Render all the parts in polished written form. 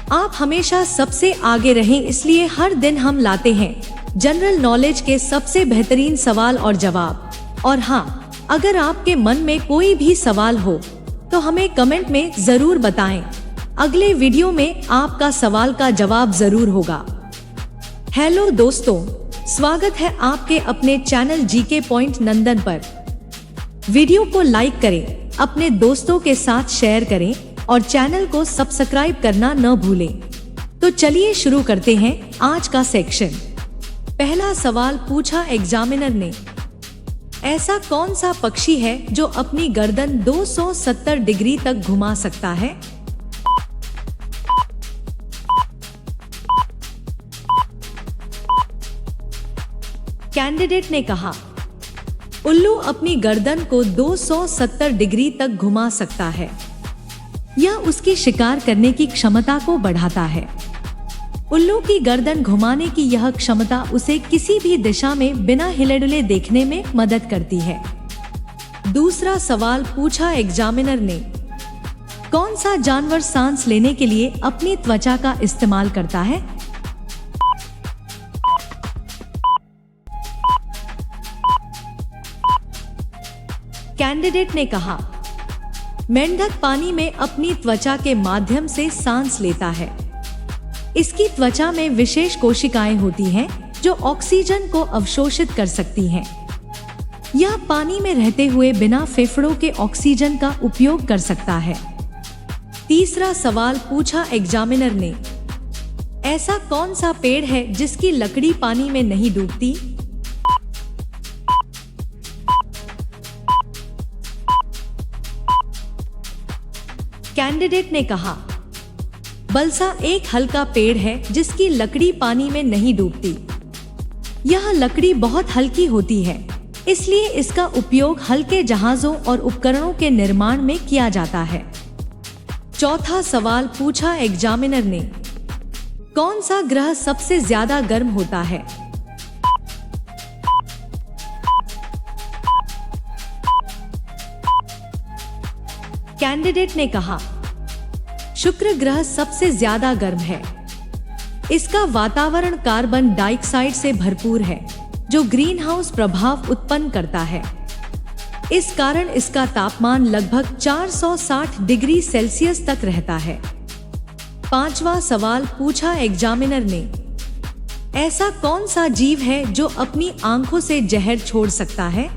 आप हमेशा सबसे आगे रहें, इसलिए हर दिन हम लाते हैं जनरल नॉलेज के सबसे बेहतरीन सवाल और जवाब। और हाँ, अगर आपके मन में कोई भी सवाल हो तो हमें कमेंट में जरूर बताएं। अगले वीडियो में आपका सवाल का जवाब जरूर होगा। हेलो दोस्तों, स्वागत है आपके अपने चैनल जीके पॉइंट नंदन पर। वीडियो को लाइक करें, अपने दोस्तों के साथ शेयर करें और चैनल को सब्सक्राइब करना न भूलें। तो चलिए शुरू करते हैं आज का सेक्शन। पहला सवाल पूछा एग्जामिनर ने, ऐसा कौन सा पक्षी है जो अपनी गर्दन 270 डिग्री तक घुमा सकता है? कैंडिडेट ने कहा, उल्लू अपनी गर्दन को 270 डिग्री तक घुमा सकता है। यह उसकी शिकार करने की क्षमता को बढ़ाता है। उल्लू की गर्दन घुमाने की यह क्षमता उसे किसी भी दिशा में बिना हिले डुले देखने में मदद करती है। दूसरा सवाल पूछा एग्जामिनर ने, कौन सा जानवर सांस लेने के लिए अपनी त्वचा का इस्तेमाल करता है? कैंडिडेट ने कहा, मेंढक पानी में अपनी त्वचा के माध्यम से सांस लेता है। इसकी त्वचा में विशेष कोशिकाएं होती हैं जो ऑक्सीजन को अवशोषित कर सकती हैं। यह पानी में रहते हुए बिना फेफड़ों के ऑक्सीजन का उपयोग कर सकता है। तीसरा सवाल पूछा एग्जामिनर ने, ऐसा कौन सा पेड़ है जिसकी लकड़ी पानी में नहीं डूबती? कैंडिडेट ने कहा, बलसा एक हल्का पेड़ है जिसकी लकड़ी पानी में नहीं डूबती। यह लकड़ी बहुत हल्की होती है, इसलिए इसका उपयोग हल्के जहाजों और उपकरणों के निर्माण में किया जाता है। चौथा सवाल पूछा एग्जामिनर ने, कौन सा ग्रह सबसे ज्यादा गर्म होता है? कैंडिडेट ने कहा, शुक्र ग्रह सबसे ज्यादा गर्म है। इसका वातावरण कार्बन डाइऑक्साइड से भरपूर है जो ग्रीन हाउस प्रभाव उत्पन्न करता है। इस कारण इसका तापमान लगभग 460 डिग्री सेल्सियस तक रहता है। पांचवा सवाल पूछा एग्जामिनर ने, ऐसा कौन सा जीव है जो अपनी आंखों से जहर छोड़ सकता है?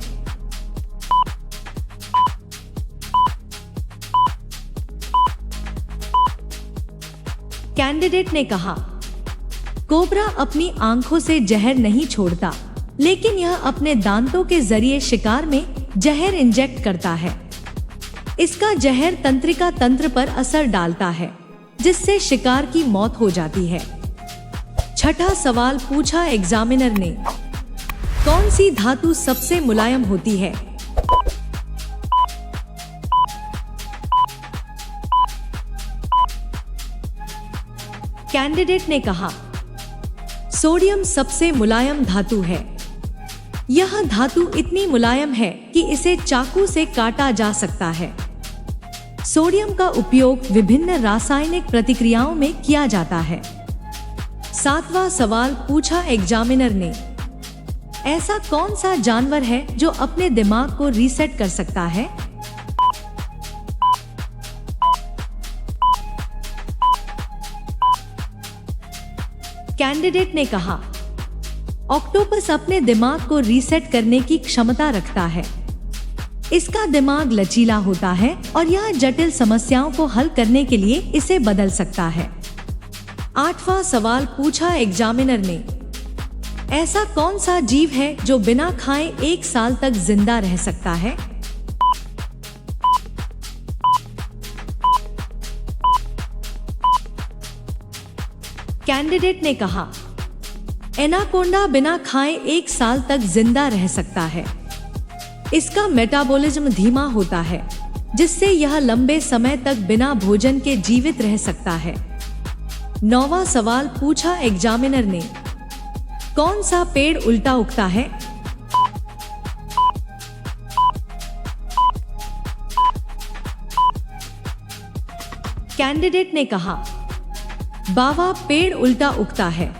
कैंडिडेट ने कहा, कोबरा अपनी आंखों से जहर नहीं छोड़ता, लेकिन यह अपने दांतों के जरिए शिकार में जहर इंजेक्ट करता है। इसका जहर तंत्रिका तंत्र पर असर डालता है, जिससे शिकार की मौत हो जाती है। छठा सवाल पूछा एग्जामिनर ने, कौन सी धातु सबसे मुलायम होती है? कैंडिडेट ने कहा, सोडियम सबसे मुलायम धातु है। यह धातु इतनी मुलायम है कि इसे चाकू से काटा जा सकता है। सोडियम का उपयोग विभिन्न रासायनिक प्रतिक्रियाओं में किया जाता है। सातवां सवाल पूछा एग्जामिनर ने, ऐसा कौन सा जानवर है जो अपने दिमाग को रीसेट कर सकता है? कैंडिडेट ने कहा, ऑक्टोपस अपने दिमाग को रीसेट करने की क्षमता रखता है। इसका दिमाग लचीला होता है और यह जटिल समस्याओं को हल करने के लिए इसे बदल सकता है। आठवां सवाल पूछा एग्जामिनर ने, ऐसा कौन सा जीव है जो बिना खाए 1 साल तक जिंदा रह सकता है? कैंडिडेट ने कहा, एनाकोंडा बिना खाए 1 साल तक जिंदा रह सकता है। इसका मेटाबॉलिज्म धीमा होता है, जिससे यह लंबे समय तक बिना भोजन के जीवित रह सकता है। 9वां सवाल पूछा एग्जामिनर ने, कौन सा पेड़ उल्टा उगता है? कैंडिडेट ने कहा, बावा, पेड़ उल्टा उगता है।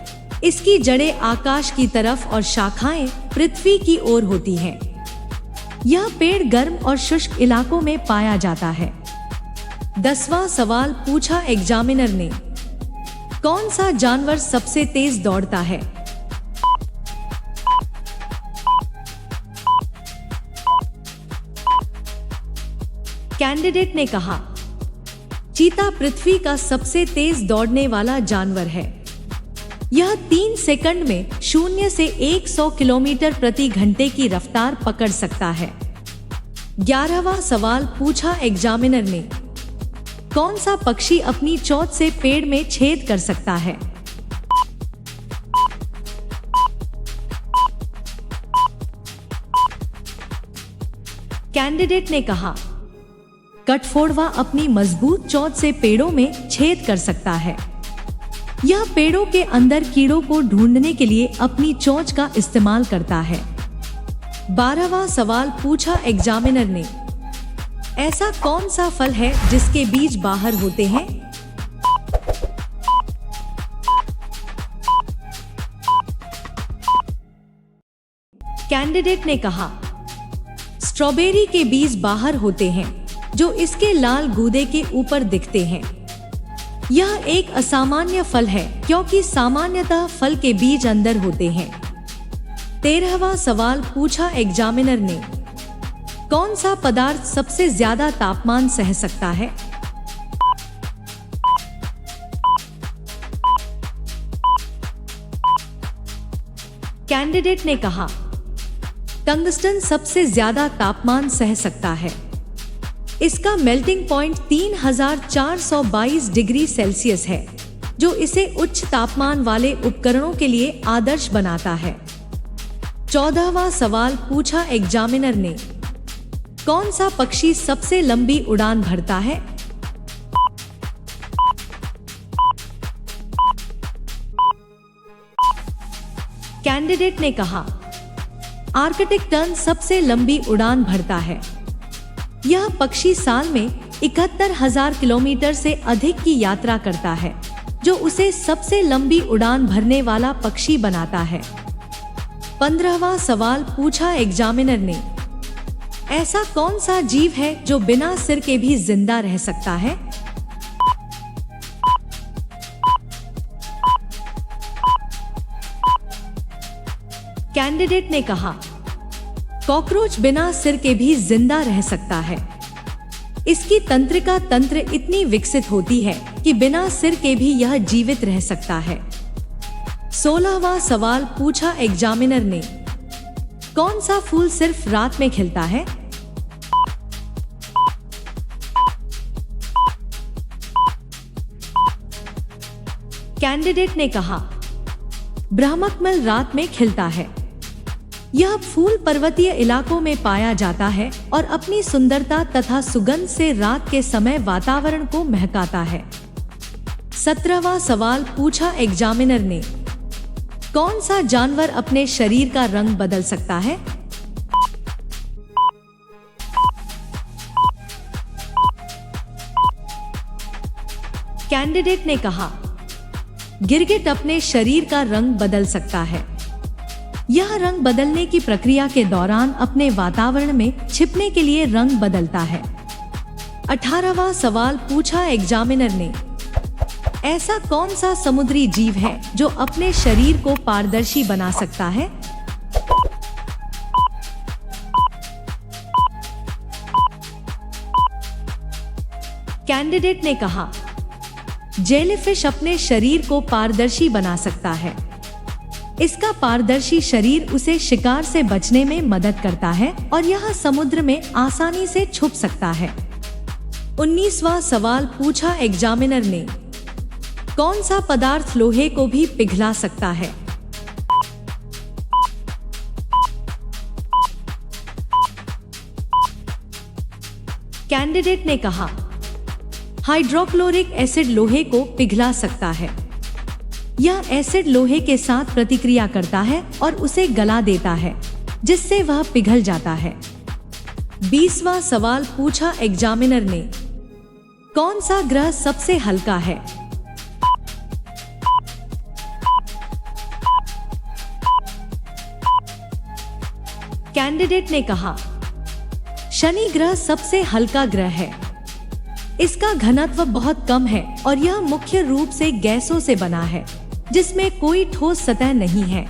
इसकी जड़ें आकाश की तरफ और शाखाएं पृथ्वी की ओर होती हैं। यह पेड़ गर्म और शुष्क इलाकों में पाया जाता है। 10वां सवाल पूछा एग्जामिनर ने, कौन सा जानवर सबसे तेज दौड़ता है? कैंडिडेट ने कहा, चीता पृथ्वी का सबसे तेज दौड़ने वाला जानवर है। यह 3 सेकंड में 0 से 100 किलोमीटर प्रति घंटे की रफ्तार पकड़ सकता है। 11वां सवाल पूछा एग्जामिनर ने, कौन सा पक्षी अपनी चोंच से पेड़ में छेद कर सकता है? कैंडिडेट ने कहा, कठफोड़वा अपनी मजबूत चोंच से पेड़ों में छेद कर सकता है। यह पेड़ों के अंदर कीड़ों को ढूंढने के लिए अपनी चोंच का इस्तेमाल करता है। 12वां सवाल पूछा एग्जामिनर ने, ऐसा कौन सा फल है जिसके बीज बाहर होते हैं? कैंडिडेट ने कहा, स्ट्रॉबेरी के बीज बाहर होते हैं, जो इसके लाल गूदे के ऊपर दिखते हैं। यह एक असामान्य फल है क्योंकि सामान्यतः फल के बीज अंदर होते हैं। 13वां सवाल पूछा एग्जामिनर ने, कौन सा पदार्थ सबसे ज्यादा तापमान सह सकता है? कैंडिडेट ने कहा, टंगस्टन सबसे ज्यादा तापमान सह सकता है। इसका मेल्टिंग पॉइंट 3422 डिग्री सेल्सियस है, जो इसे उच्च तापमान वाले उपकरणों के लिए आदर्श बनाता है। 14वां सवाल पूछा एग्जामिनर ने, कौन सा पक्षी सबसे लंबी उड़ान भरता है? कैंडिडेट ने कहा, आर्कटिक टर्न सबसे लंबी उड़ान भरता है। यह पक्षी साल में 71,000 किलोमीटर से अधिक की यात्रा करता है, जो उसे सबसे लंबी उड़ान भरने वाला पक्षी बनाता है। 15वां सवाल पूछा एग्जामिनर ने, ऐसा कौन सा जीव है जो बिना सिर के भी जिंदा रह सकता है? कैंडिडेट ने कहा, कॉकरोच बिना सिर के भी जिंदा रह सकता है। इसकी तंत्रिका तंत्र इतनी विकसित होती है कि बिना सिर के भी यह जीवित रह सकता है। 16वां सवाल पूछा एग्जामिनर ने, कौन सा फूल सिर्फ रात में खिलता है? कैंडिडेट ने कहा, ब्रह्मकमल रात में खिलता है। यह फूल पर्वतीय इलाकों में पाया जाता है और अपनी सुंदरता तथा सुगंध से रात के समय वातावरण को महकाता है। 17वां सवाल पूछा एग्जामिनर ने, कौन सा जानवर अपने शरीर का रंग बदल सकता है? कैंडिडेट ने कहा, गिरगिट अपने शरीर का रंग बदल सकता है। यह रंग बदलने की प्रक्रिया के दौरान अपने वातावरण में छिपने के लिए रंग बदलता है। 18वां सवाल पूछा एग्जामिनर ने, ऐसा कौन सा समुद्री जीव है जो अपने शरीर को पारदर्शी बना सकता है? कैंडिडेट ने कहा, जेलीफिश अपने शरीर को पारदर्शी बना सकता है। इसका पारदर्शी शरीर उसे शिकार से बचने में मदद करता है और यह समुद्र में आसानी से छुप सकता है। 19वां सवाल पूछा एग्जामिनर ने, कौन सा पदार्थ लोहे को भी पिघला सकता है? कैंडिडेट ने कहा, हाइड्रोक्लोरिक एसिड लोहे को पिघला सकता है। यह एसिड लोहे के साथ प्रतिक्रिया करता है और उसे गला देता है, जिससे वह पिघल जाता है। 20वां सवाल पूछा एग्जामिनर ने, कौन सा ग्रह सबसे हल्का है? कैंडिडेट ने कहा, शनि ग्रह सबसे हल्का ग्रह है। इसका घनत्व बहुत कम है और यह मुख्य रूप से गैसों से बना है, जिसमें कोई ठोस सतह नहीं है।